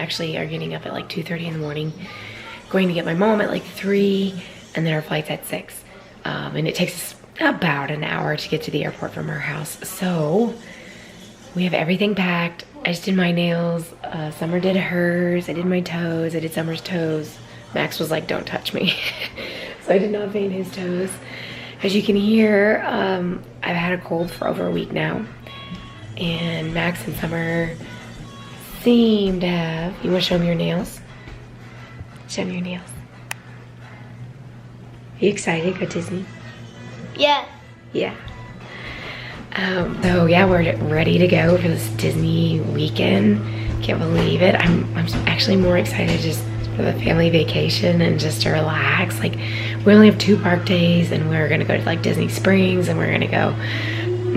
actually are getting up at like 2:30 in the morning, going to get my mom at like 3, and then our flight's at 6. And it takes us about an hour to get to the airport from our house. So we have everything packed. I just did my nails. Summer did hers. I did my toes. I did Summer's toes. Max was like, don't touch me. So I did not paint his toes. As you can hear, I've had a cold for over a week now. And Max and Summer seem to have... You want to show me your nails? Show me your nails. Are you excited to go Disney? Yeah. Yeah. So yeah, we're ready to go for this Disney weekend. Can't believe it. I'm actually more excited just for the family vacation and just to relax. Like, we only have 2 park days, and we're gonna go to like Disney Springs, and we're gonna go,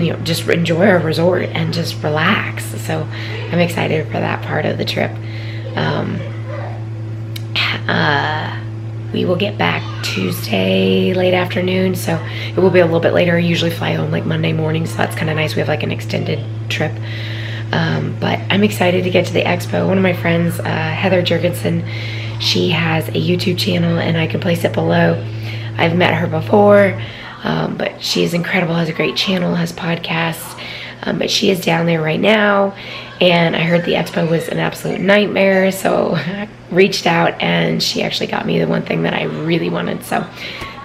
you know, just enjoy our resort and just relax. So I'm excited for that part of the trip. We will get back Tuesday late afternoon, so it will be a little bit later. I usually fly home like Monday morning, so that's kind of nice. We have like an extended trip. But I'm excited to get to the expo. One of my friends, Heather Jurgensen, she has a YouTube channel, and I can place it below. I've met her before, but she is incredible, has a great channel, has podcasts, but she is down there right now, and I heard the expo was an absolute nightmare, so I reached out, and she actually got me the one thing that I really wanted. So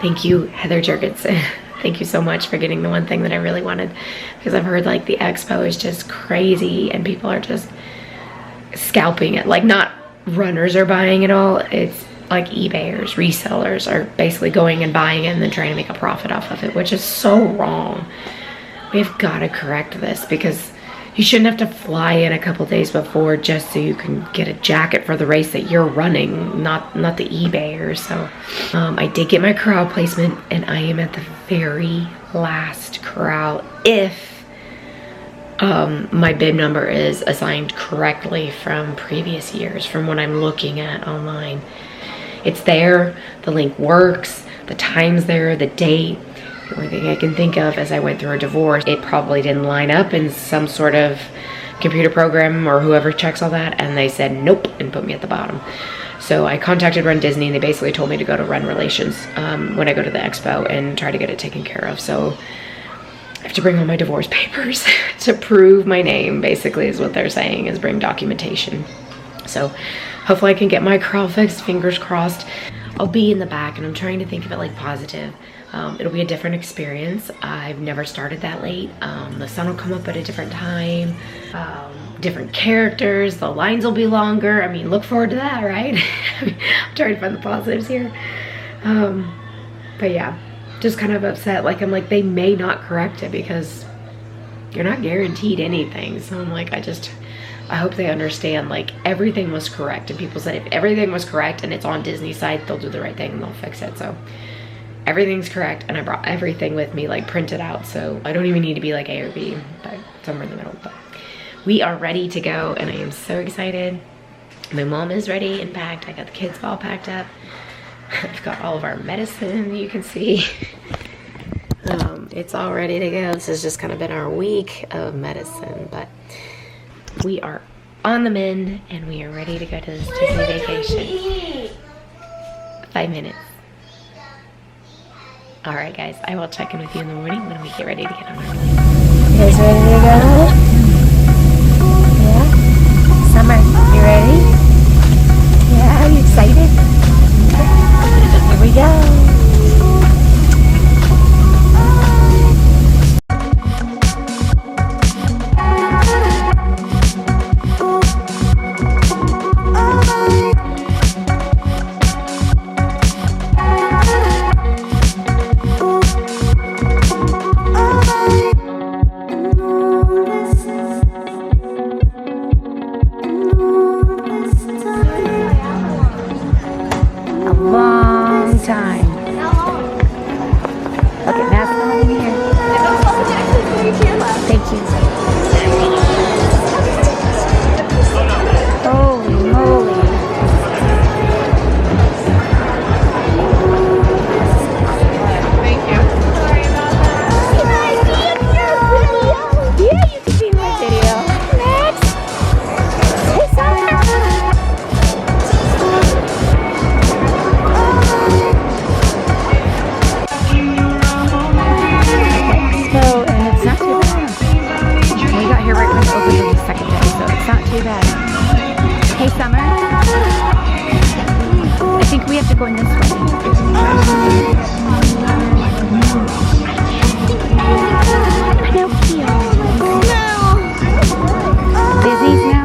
thank you, Heather Jurgensen. Thank you so much for getting the one thing that I really wanted, because I've heard like the expo is just crazy and people are just scalping it. Like, not runners are buying it all. It's like eBayers, resellers are basically going and buying it and then trying to make a profit off of it, which is so wrong. We've got to correct this, because you shouldn't have to fly in a couple days before just so you can get a jacket for the race that you're running, not the eBayers. So I did get my corral placement, and I am at the very last corral if my bib number is assigned correctly from previous years, from what I'm looking at online. It's there, the link works, the time's there, the date. The only thing I can think of as I went through a divorce, it probably didn't line up in some sort of computer program or whoever checks all that, and they said nope and put me at the bottom. So I contacted Run Disney, and they basically told me to go to Run Relations when I go to the expo and try to get it taken care of. So I have to bring all my divorce papers to prove my name, basically, is what they're saying, is bring documentation. So hopefully I can get my corral fixed, fingers crossed. I'll be in the back, and I'm trying to think of it like positive. It'll be a different experience. I've never started that late. The sun will come up at a different time. Different characters. The lines will be longer. I mean, look forward to that, right? I'm trying to find the positives here. But yeah, just kind of upset. Like, I'm like, they may not correct it because you're not guaranteed anything. So I'm like, I hope they understand, like, everything was correct. And people said if everything was correct and it's on Disney's side, they'll do the right thing and they'll fix it. So everything's correct, and I brought everything with me, like, printed out, so I don't even need to be like A or B, but somewhere in the middle. But we are ready to go, and I am so excited. My mom is ready and packed. I got the kids all packed up. I've got all of our medicine, you can see. It's all ready to go. This has just kind of been our week of medicine, but we are on the mend, and we are ready to go to this Disney vacation. 5 minutes. All right, guys, I will check in with you in the morning when we get ready to get on our plane. You guys ready to go? Yeah? Summer, you ready? Yeah, are you excited? Here we go. too bad. Hey, Summer. I think we have to go in this way. Pinocchio. Disney's now?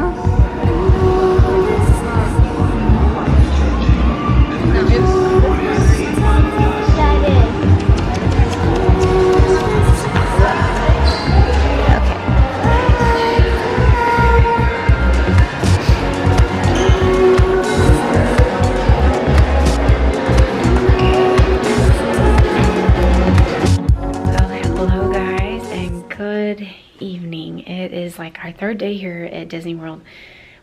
Like our third day here at Disney World.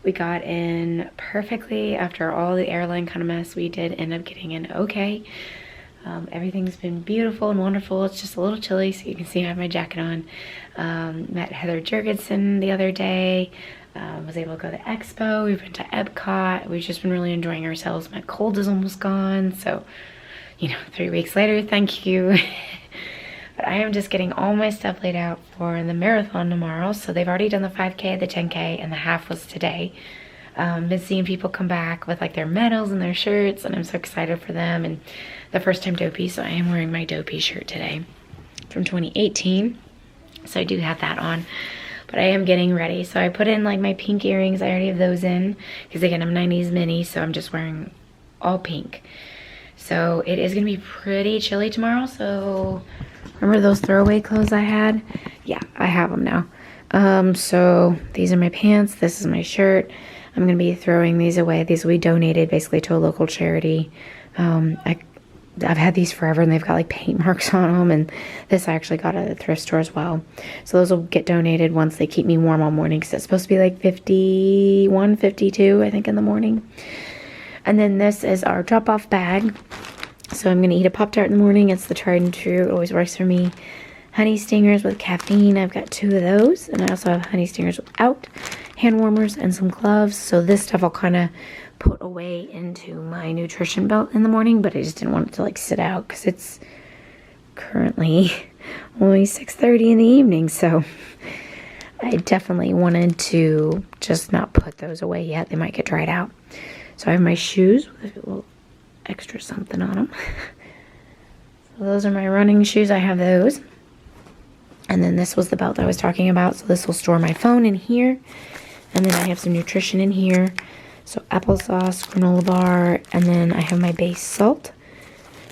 We got in perfectly after all the airline kind of mess. We did end up getting in okay. Everything's been beautiful and wonderful. It's just a little chilly, so you can see I have my jacket on. Met Heather Jurgensen the other day. Was able to go to the expo. We've been to Epcot. We've just been really enjoying ourselves. My cold is almost gone, so 3 weeks later, thank you. But I am just getting all my stuff laid out for the marathon tomorrow. So they've already done the 5K, the 10K, and the half was today. Been seeing people come back with like their medals and their shirts, and I'm so excited for them. And the first time Dopey, so I am wearing my Dopey shirt today from 2018. So I do have that on. But I am getting ready. So I put in like my pink earrings. I already have those in. Because again, I'm 90s mini, so I'm just wearing all pink. So it is going to be pretty chilly tomorrow. So remember those throwaway clothes I had? Yeah, I have them now. So these are my pants. This is my shirt. I'm going to be throwing these away. These will be donated basically to a local charity. I've had these forever, and they've got like paint marks on them, and this I actually got at a thrift store as well. So those will get donated once they keep me warm all morning, because it's supposed to be like 51, 52, I think, in the morning. And then this is our drop-off bag. So I'm going to eat a Pop-Tart in the morning. It's the tried and true. It always works for me. Honey stingers with caffeine. I've got 2 of those. And I also have honey stingers without, hand warmers, and some gloves. So this stuff I'll kind of put away into my nutrition belt in the morning. But I just didn't want it to like sit out because it's currently only 6:30 in the evening. So I definitely wanted to just not put those away yet. They might get dried out. So I have my shoes with a little extra something on them. So those are my running shoes. I have those. And then this was the belt I was talking about. So this will store my phone in here. And then I have some nutrition in here. So applesauce, granola bar, and then I have my base salt.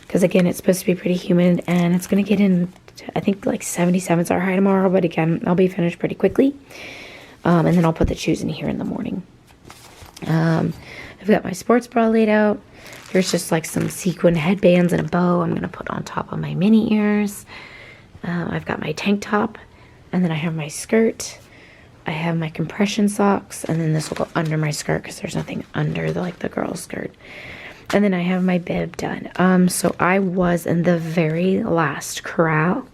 Because again, it's supposed to be pretty humid, and it's going to get in, I think like 77's our high tomorrow. But again, I'll be finished pretty quickly. And then I'll put the shoes in here in the morning. I've got my sports bra laid out. There's just like some sequin headbands and a bow I'm going to put on top of my mini ears. I've got my tank top, and then I have my skirt. I have my compression socks, and then this will go under my skirt because there's nothing under the girl's skirt. And then I have my bib done. So I was in the very last corral,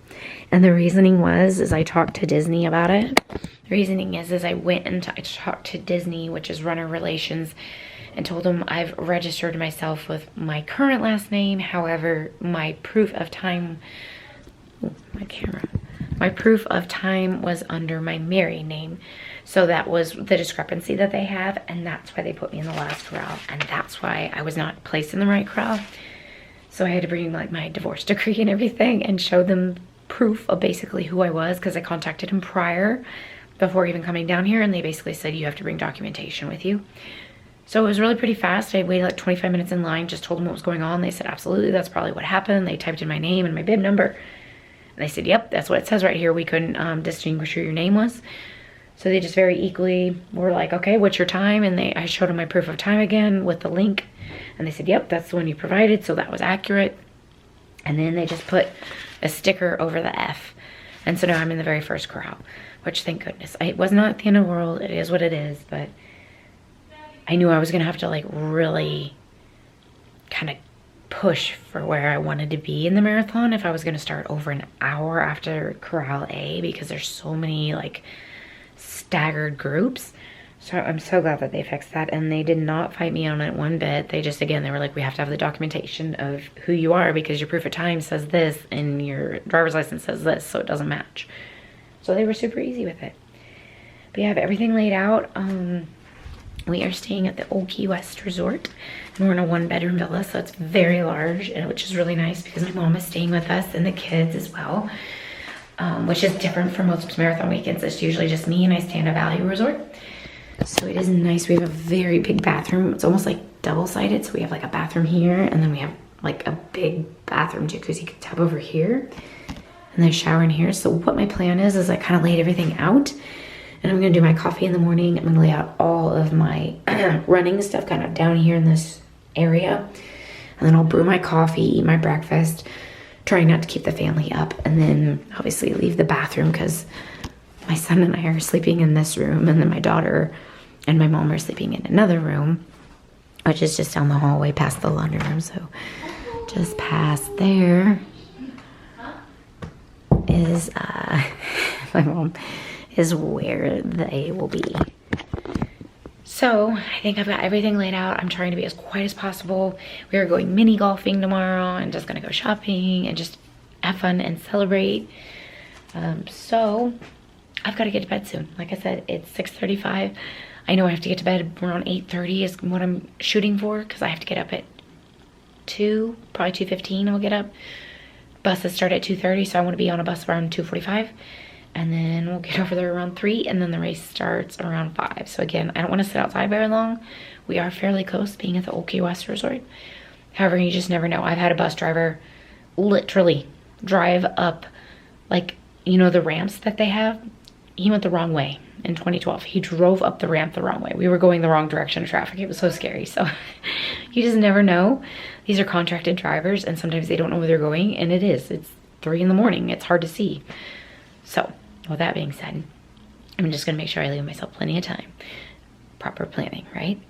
and the reasoning is I talked to Disney about it. The reasoning is I went and I talked to Disney, which is Runner Relations, and told them I've registered myself with my current last name. However, my proof of time, my proof of time was under my married name. So that was the discrepancy that they have, and that's why they put me in the last corral, and that's why I was not placed in the right corral. So I had to bring like my divorce decree and everything and show them proof of basically who I was, because I contacted him prior, before even coming down here, and they basically said you have to bring documentation with you. So it was really pretty fast. I waited like 25 minutes in line, just told them what was going on. They said, absolutely, that's probably what happened. They typed in my name and my bib number. And they said, yep, that's what it says right here. We couldn't distinguish who your name was. So they just very equally were like, okay, what's your time? And I showed them my proof of time again with the link. And they said, yep, that's the one you provided. So that was accurate. And then they just put a sticker over the F. And so now I'm in the very first corral, which thank goodness. It was not the end of the world. It is what it is. But I knew I was going to have to like really kind of push for where I wanted to be in the marathon if I was going to start over an hour after Corral A, because there's so many like staggered groups. So I'm so glad that they fixed that, and they did not fight me on it one bit. They just, again, they were like, we have to have the documentation of who you are because your proof of time says this and your driver's license says this, so it doesn't match. So they were super easy with it. But yeah, I have everything laid out. We are staying at the Old Key West Resort, and we're in a 1-bedroom villa, so it's very large, and which is really nice because my mom is staying with us and the kids as well, which is different from most marathon weekends. It's usually just me, and I stay in a value resort. So it is nice. We have a very big bathroom. It's almost like double-sided, so we have like a bathroom here, and then we have like a big bathroom jacuzzi tub over here, and then a shower in here. So what my plan is I kind of laid everything out. And I'm gonna do my coffee in the morning. I'm gonna lay out all of my running stuff kind of down here in this area. And then I'll brew my coffee, eat my breakfast, trying not to keep the family up. And then obviously leave the bathroom because my son and I are sleeping in this room. And then my daughter and my mom are sleeping in another room, which is just down the hallway past the laundry room. So just past there is my mom is where they will be. So I think I've got everything laid out. I'm trying to be as quiet as possible. We are going mini golfing tomorrow and just gonna go shopping and just have fun and celebrate. So I've got to get to bed soon. Like I said, it's 6:35. I know I have to get to bed around 8:30 is what I'm shooting for, because I have to get up at 2, probably 2:15 I'll get up. Buses start at 2:30, so I want to be on a bus around 2:45. And then we'll get over there around 3, and then the race starts around 5. So again, I don't want to sit outside very long. We are fairly close, being at the Old Key West Resort. However, you just never know. I've had a bus driver literally drive up, like, you know, the ramps that they have. He went the wrong way in 2012. He drove up the ramp the wrong way. We were going the wrong direction of traffic. It was so scary. So you just never know. These are contracted drivers, and sometimes they don't know where they're going, and it's 3 in the morning. It's hard to see. So with that being said, I'm just gonna make sure I leave myself plenty of time. Proper planning, right?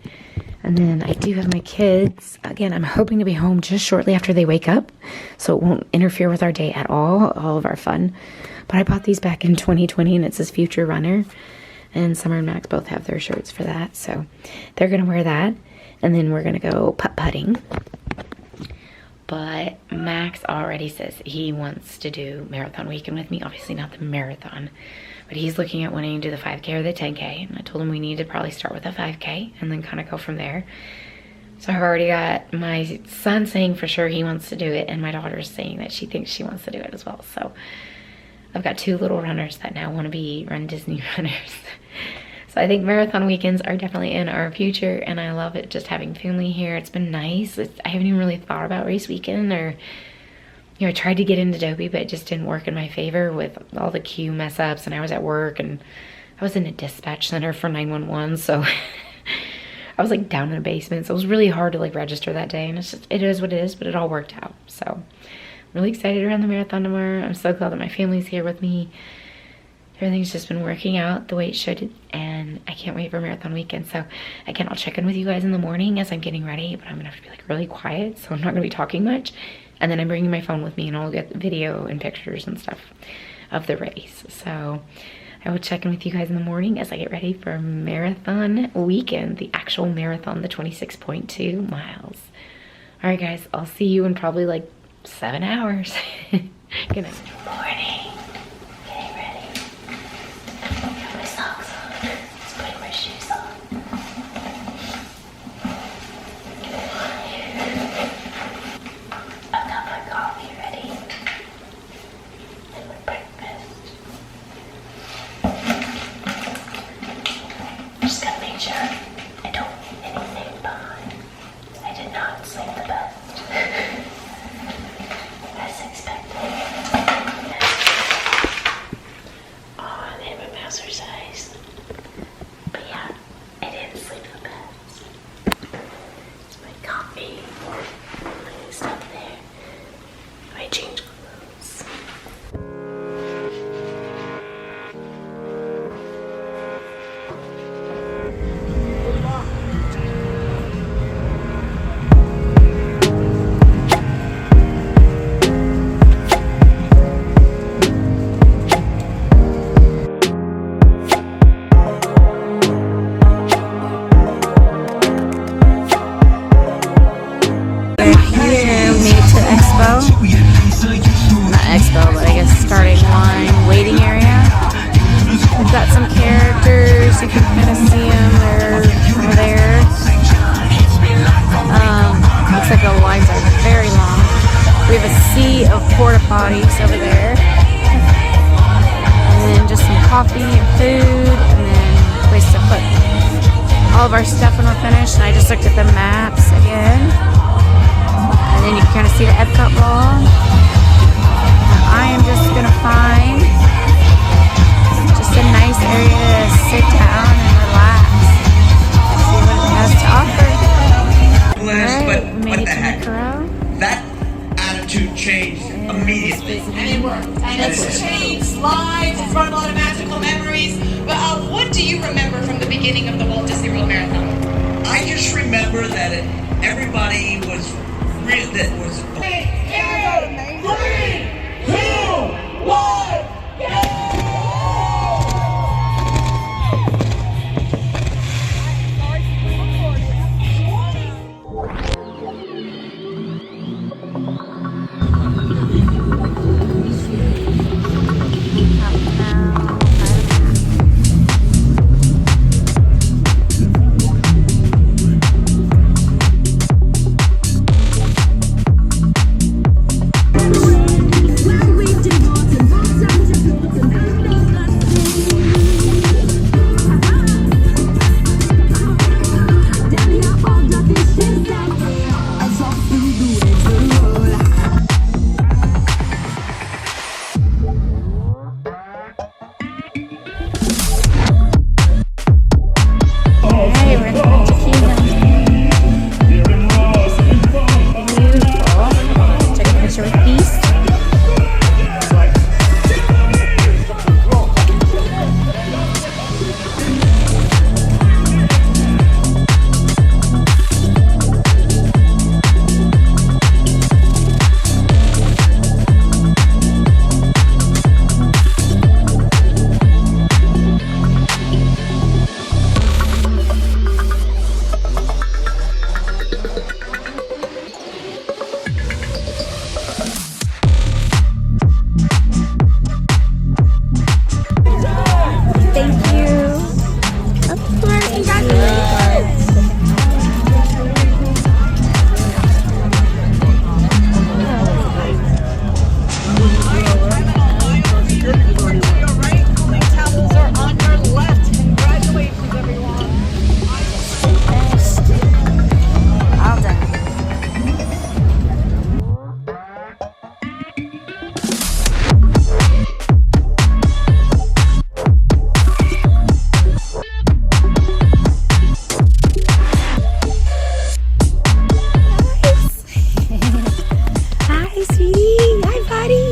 And then I do have my kids. Again, I'm hoping to be home just shortly after they wake up, so it won't interfere with our day at all of our fun. But I bought these back in 2020, and it says Future Runner. And Summer and Max both have their shirts for that, so they're gonna wear that. And then we're gonna go putt-putting. But Max already says he wants to do marathon weekend with me. Obviously not the marathon, but he's looking at wanting to do the 5K or the 10K. And I told him we need to probably start with a 5K and then kind of go from there. So I've already got my son saying for sure he wants to do it, and my daughter's saying that she thinks she wants to do it as well. So I've got 2 little runners that now want to run Disney runners. So I think marathon weekends are definitely in our future, and I love it just having family here. It's been nice. I haven't even really thought about race weekend, or, you know, I tried to get into Adobe, but it just didn't work in my favor with all the queue mess ups, and I was at work, and I was in a dispatch center for 911, so I was like down in a basement, so it was really hard to like register that day, and it is what it is, but it all worked out. So I'm really excited around the marathon tomorrow. I'm so glad that my family's here with me. Everything's just been working out the way it should, and I can't wait for marathon weekend. So again, I'll check in with you guys in the morning as I'm getting ready, but I'm gonna have to be like really quiet, so I'm not gonna be talking much. And then I'm bringing my phone with me, and I'll get video and pictures and stuff of the race. So I will check in with you guys in the morning as I get ready for marathon weekend, the actual marathon, the 26.2 miles. All right, guys, I'll see you in probably like 7 hours. Good night. Good morning. all of our stuff when we're finished. And I just looked at the maps again. And then you can kind of see the Epcot wall. I am just going to find just a nice area to sit down and relax. See what it has to offer. But We made what it the to heck? Macaro. That attitude changed immediately. And it worked. And it's changed lives. It's brought a lot of magical memories. But what do you remember from the beginning of the Walt Disney World Marathon? I just remember that everybody was real. That was. Hey, we're in the Magic Kingdom. Beautiful. Take a picture with Beast. Thank you. Of course, congratulations. Towels are on your left. Congratulations, everyone. Finished. All done. Hi, sweetie. Hi, buddy.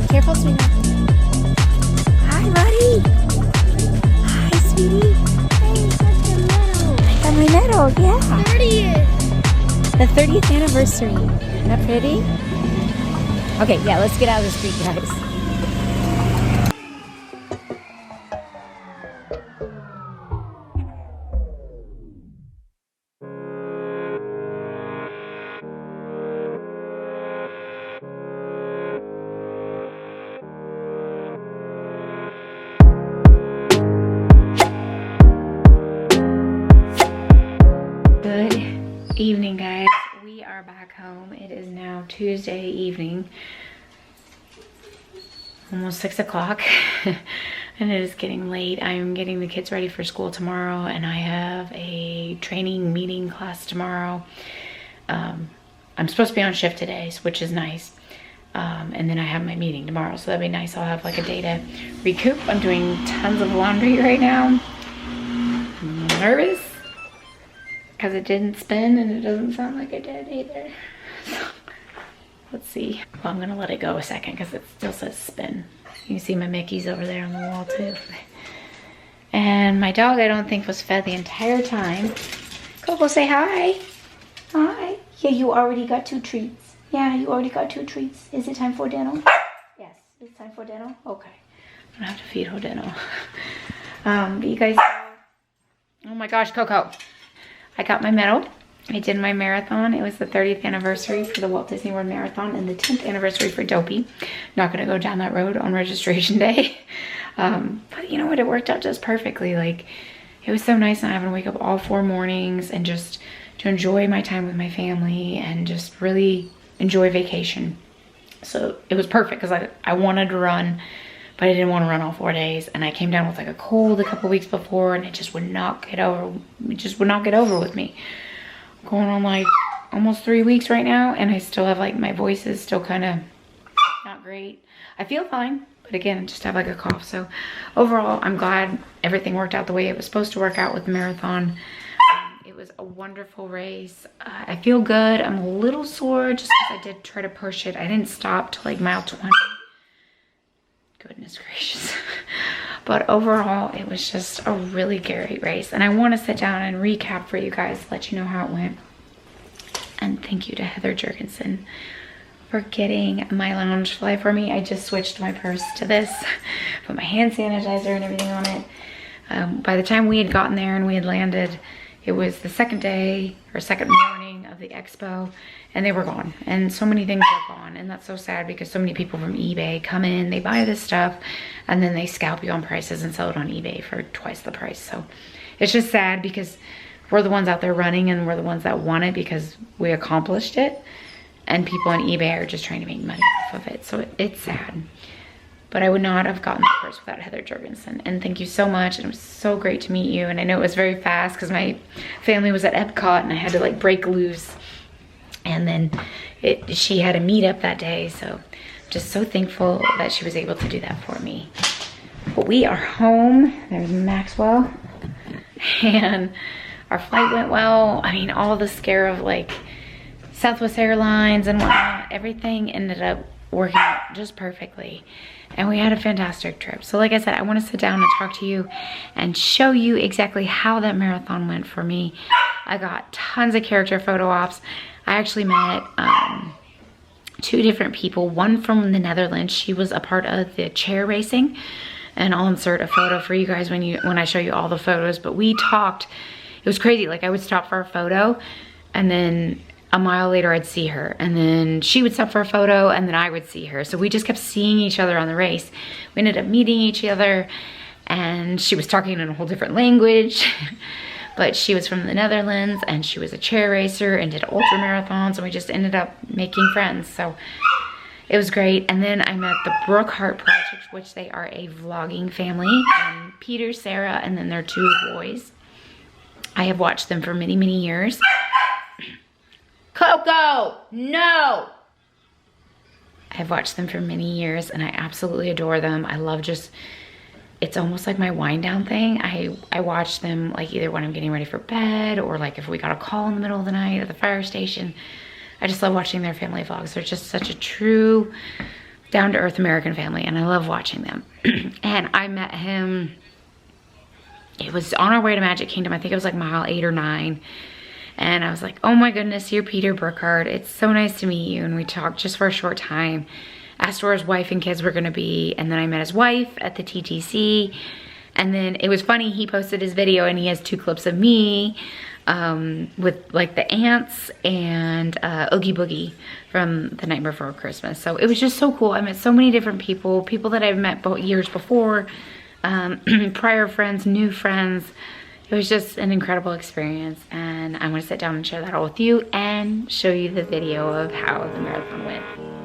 Careful, sweetheart. Hi, buddy. Hi, sweetie. I got my medal, yeah. 30th. The 30th anniversary. Isn't that pretty? Okay, yeah, let's get out of the street, guys. Good evening, guys. We are back home. It is now Tuesday evening, almost 6 o'clock, and it is getting late. I'm getting the kids ready for school tomorrow, and I have a training meeting class tomorrow. I'm supposed to be on shift today, which is nice. And then I have my meeting tomorrow, so that'd be nice. I'll have like a day to recoup. I'm doing tons of laundry right now. I'm nervous because it didn't spin, and it doesn't sound like it did either. So, let's see. Well, I'm gonna let it go a second because it still says spin. You can see my Mickeys over there on the wall too. And my dog, I don't think, was fed the entire time. Coco, say hi. Hi. Yeah, you already got 2 treats. Yeah, you already got 2 treats. Is it time for dinner? Yes, it's time for dinner. Okay. I'm gonna have to feed her dinner. But you guys, oh my gosh, Coco. I got my medal. I did my marathon. It was the 30th anniversary for the Walt Disney World Marathon and the 10th anniversary for Dopey. Not gonna go down that road on registration day. But you know what, it worked out just perfectly. Like, it was so nice not having to wake up all 4 mornings and just to enjoy my time with my family and just really enjoy vacation. So it was perfect because I wanted to run but I didn't want to run all 4 days. And I came down with like a cold a couple weeks before, and it just would not get over. It just would not get over with me. Going on like almost 3 weeks right now, and I still have like my voice is still kind of not great. I feel fine, but again, I just have like a cough. So overall, I'm glad everything worked out the way it was supposed to work out with the marathon. It was a wonderful race. I feel good. I'm a little sore just because I did try to push it. I didn't stop till like mile 20. Goodness gracious. But overall, it was just a really great race. And I want to sit down and recap for you guys, let you know how it went. And thank you to Heather Jurgensen for getting my Loungefly for me. I just switched my purse to this, put my hand sanitizer and everything on it. By the time we had gotten there and we had landed, it was the second day or second morning of the expo, and they were gone. And so many things are gone, and that's so sad because so many people from eBay come in, they buy this stuff, and then they scalp you on prices and sell it on eBay for twice the price. So it's just sad because we're the ones out there running, and we're the ones that want it because we accomplished it. And people on eBay are just trying to make money off of it. So it's sad. But I would not have gotten the purse without Heather Jurgensen. And thank you so much. And it was so great to meet you. And I know it was very fast because my family was at Epcot and I had to like break loose. And then she had a meetup that day. So I'm just so thankful that she was able to do that for me. But we are home. There's Maxwell. And our flight went well. I mean, all the scare of like Southwest Airlines and whatnot, everything ended up working out just perfectly. And we had a fantastic trip. So like I said, I want to sit down and talk to you and show you exactly how that marathon went for me. I got tons of character photo ops. I actually met 2 different people, one from the Netherlands. She was a part of the chair racing, and I'll insert a photo for you guys when I show you all the photos. But we talked, it was crazy. Like I would stop for a photo, and then a mile later I'd see her, and then she would stop for a photo, and then I would see her. So we just kept seeing each other on the race. We ended up meeting each other, and she was talking in a whole different language. But she was from the Netherlands, and she was a chair racer and did ultra marathons, and we just ended up making friends. So it was great. And then I met the Brookhart Project, which they are a vlogging family. Peter, Sarah, and then their 2 boys. I have watched them for many, many years. Coco, no! I've watched them for many years, and I absolutely adore them. I love just, it's almost like my wind down thing. I watch them like either when I'm getting ready for bed, or like if we got a call in the middle of the night at the fire station. I just love watching their family vlogs. They're just such a true, down-to-earth American family, and I love watching them. And I met him, it was on our way to Magic Kingdom. I think it was like mile 8 or 9. And I was like, oh my goodness, you're Peter Brookhart. It's so nice to meet you. And we talked just for a short time. Asked where his wife and kids were gonna be. And then I met his wife at the TTC. And then it was funny, he posted his video and he has 2 clips of me with like the ants and Oogie Boogie from The Night Before Christmas. So it was just so cool. I met so many different people that I've met years before, prior friends, new friends. It was just an incredible experience, and I'm gonna sit down and share that all with you and show you the video of how the marathon went.